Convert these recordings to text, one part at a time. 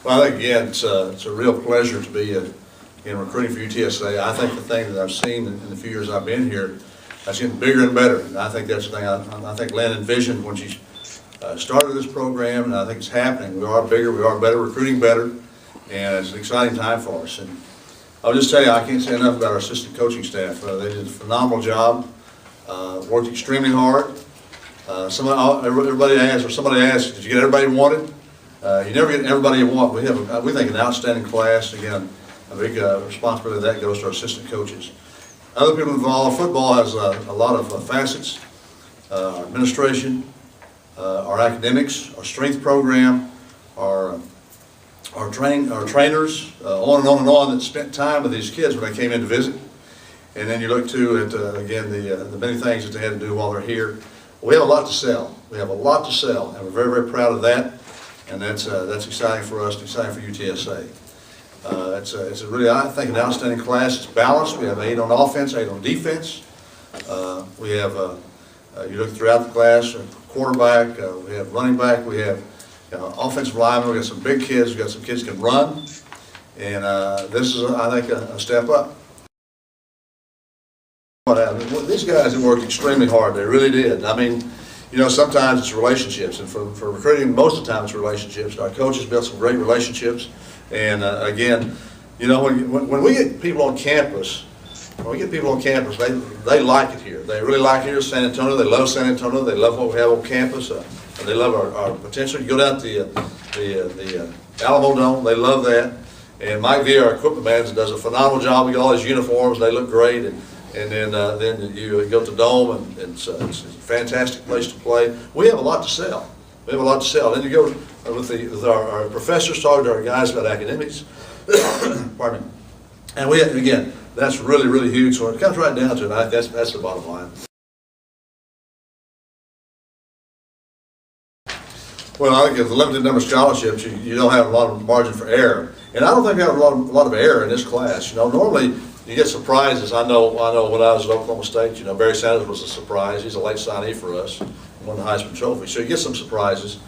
Well, I think, again, it's a real pleasure to be in recruiting for UTSA. I think the thing that I've seen in the few years I've been here, that's getting bigger and better. And I think that's the thing I think Lynn envisioned when she started this program, and I think it's happening. We are bigger, we are better, recruiting better, and it's an exciting time for us. And I'll just tell you, I can't say enough about our assistant coaching staff. They did a phenomenal job, worked extremely hard. Somebody asked, did you get everybody you wanted? You never get everybody you want. We have, we think, an outstanding class. Again, a big responsibility of that goes to our assistant coaches. Other people involved. Football has a lot of facets. Our administration, our academics, our strength program, our trainers, on and on and on, that spent time with these kids when they came in to visit. And then you look too at again the many things that they had to do while they're here. We have a lot to sell. We have a lot to sell, and we're very, very proud of that. And that's exciting for us, exciting for UTSA. It's a really, I think, an outstanding class. It's balanced. We have 8 on offense, 8 on defense. We have, you look throughout the class, quarterback, we have running back, we have offensive linemen, we got some big kids, we got some kids who can run. And this is, I think, a step up. These guys have worked extremely hard. They really did. I mean, you know, sometimes it's relationships, and for recruiting, most of the time it's relationships. Our coaches built some great relationships, and again, you know, when we get people on campus, they like it here. They really like it here in San Antonio. They love San Antonio. They love what we have on campus. And they love our potential. You go down to the Alamo Dome. They love that. And Mike Villa, our equipment manager, does a phenomenal job. We get all his uniforms. They look great. And then you go to Dome, and it's a fantastic place to play. We have a lot to sell. We have a lot to sell. Then you go with our professors, talking to our guys about academics. Pardon me. And we have, again, that's really, really huge. So it comes right down to it. That's the bottom line. Well, I think with the limited number of scholarships, you don't have a lot of margin for error. And I don't think we have a lot of error in this class. You know, normally you get surprises. I know when I was at Oklahoma State, you know, Barry Sanders was a surprise. He's a late signee for us, won the Heisman Trophy. So you get some surprises.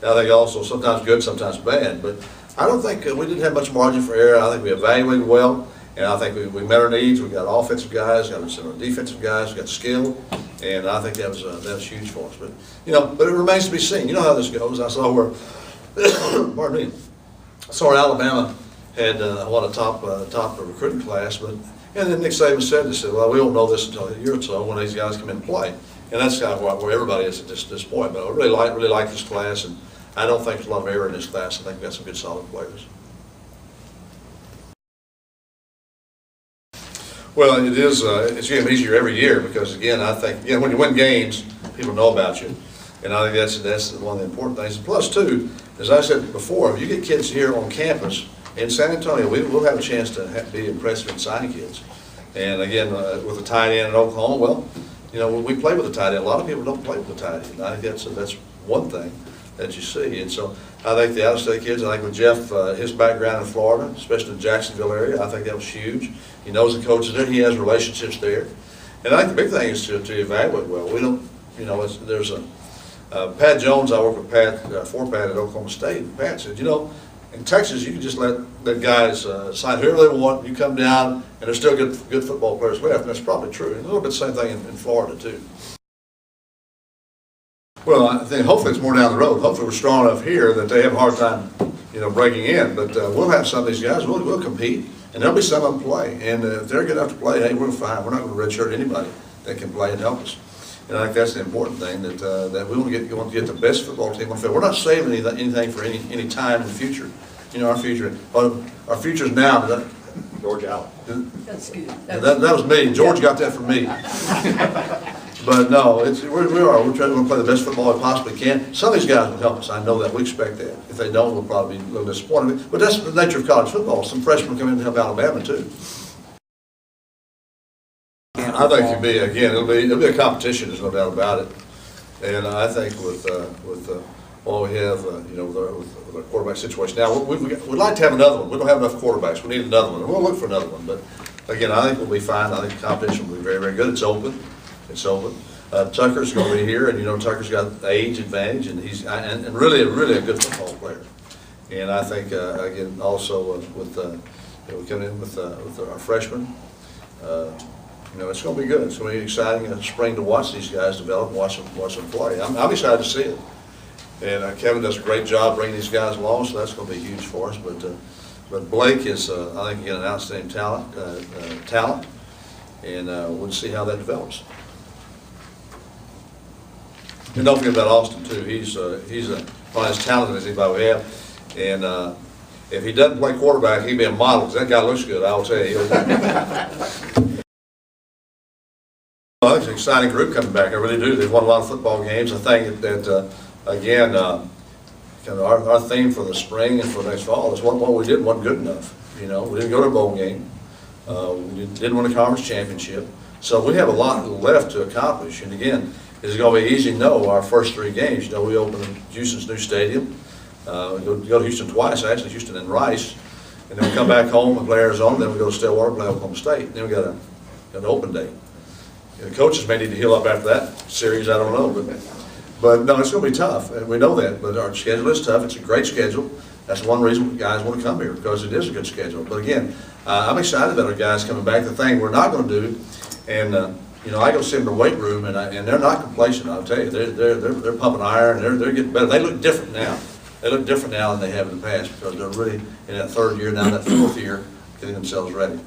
I think also sometimes good, sometimes bad. But I don't think we didn't have much margin for error. I think we evaluated well, and I think we met our needs. We got offensive guys, got some defensive guys, we got skill, and I think that was huge for us. But you know, but it remains to be seen. You know how this goes. I saw where, pardon me, I saw where Alabama had a top recruiting class, and then Nick Saban said, well, we won't know this until a year or so when these guys come in and play, and that's kind of where everybody is at this point. But I really like this class, and I don't think there's a lot of error in this class. I think we've got some good, solid players. Well, it's getting easier every year because, again, I think when you win games, people know about you, and I think that's one of the important things. Plus, too, as I said before, if you get kids here on campus in San Antonio, we'll have a chance to be impressive in signing kids. And again, with the tight end in Oklahoma, well, you know, we play with the tight end. A lot of people don't play with the tight end. I think that's one thing that you see. And so I think the out-of-state kids, I think with Jeff, his background in Florida, especially the Jacksonville area, I think that was huge. He knows the coaches there. He has relationships there. And I think the big thing is to evaluate well. We don't, you know, there's Pat Jones. I work with Pat, for Pat at Oklahoma State. And Pat said, you know, in Texas, you can just let guys sign whoever they want. You come down, and there's still good football players left, and that's probably true. And a little bit the same thing in Florida, too. Well, I think hopefully it's more down the road. Hopefully we're strong enough here that they have a hard time, you know, breaking in. But we'll have some of these guys. We'll compete, and there'll be some of them play. And if they're good enough to play, hey, we're fine. We're not going to redshirt anybody that can play and help us. And I think that's the important thing, that we want to get the best football team on the field. We're not saving anything for any time in the future. You know, our future's now. George Allen. That's good. That was me. George got that from me. But no, we're trying to play the best football we possibly can. Some of these guys will help us. I know that. We expect that. If they don't, we'll probably be a little disappointed. But that's the nature of college football. Some freshmen come in to help Alabama too. I think it'll be a competition. There's no doubt about it. And I think with what we have, you know, with our quarterback situation now, we'd like to have another one. We don't have enough quarterbacks. We need another one. And we'll look for another one. But again, I think we'll be fine. I think the competition will be very, very good. It's open. It's open. Tucker's going to be here, and you know Tucker's got age advantage, and he's really a good football player. And I think, again, also with we come in with our freshmen, it's going to be good. It's going to be exciting spring to watch these guys develop and watch them play. I'm excited to see it. And Kevin does a great job bringing these guys along, so that's going to be huge for us. But Blake is, I think, again, an outstanding talent, and we'll see how that develops. And don't forget about Austin too. He's probably as talented as anybody we have. And if he doesn't play quarterback, he'd be a model, because that guy looks good, I'll tell you. Well, it's an exciting group coming back. I really do. They've won a lot of football games. I think that again, kind of our theme for the spring and for next fall is what we did wasn't good enough. We didn't go to a bowl game. We didn't win a conference championship. So we have a lot left to accomplish. And again, is it going to be easy? No. Our first 3 games, we opened Houston's new stadium. We go to Houston twice, actually, Houston and Rice. And then we come back home and play Arizona. Then we go to Stillwater and play Oklahoma State. Then we got an open day. The coaches may need to heal up after that series, I don't know. But no, it's going to be tough, and we know that. But our schedule is tough. It's a great schedule. That's one reason guys want to come here, because it is a good schedule. But again, I'm excited about our guys coming back. The thing we're not going to do, and I go see them in the weight room, and they're not complacent. I'll tell you, they're pumping iron. They're getting better. They look different now. They look different now than they have in the past, because they're really in that 3rd year, now that 4th year, getting themselves ready.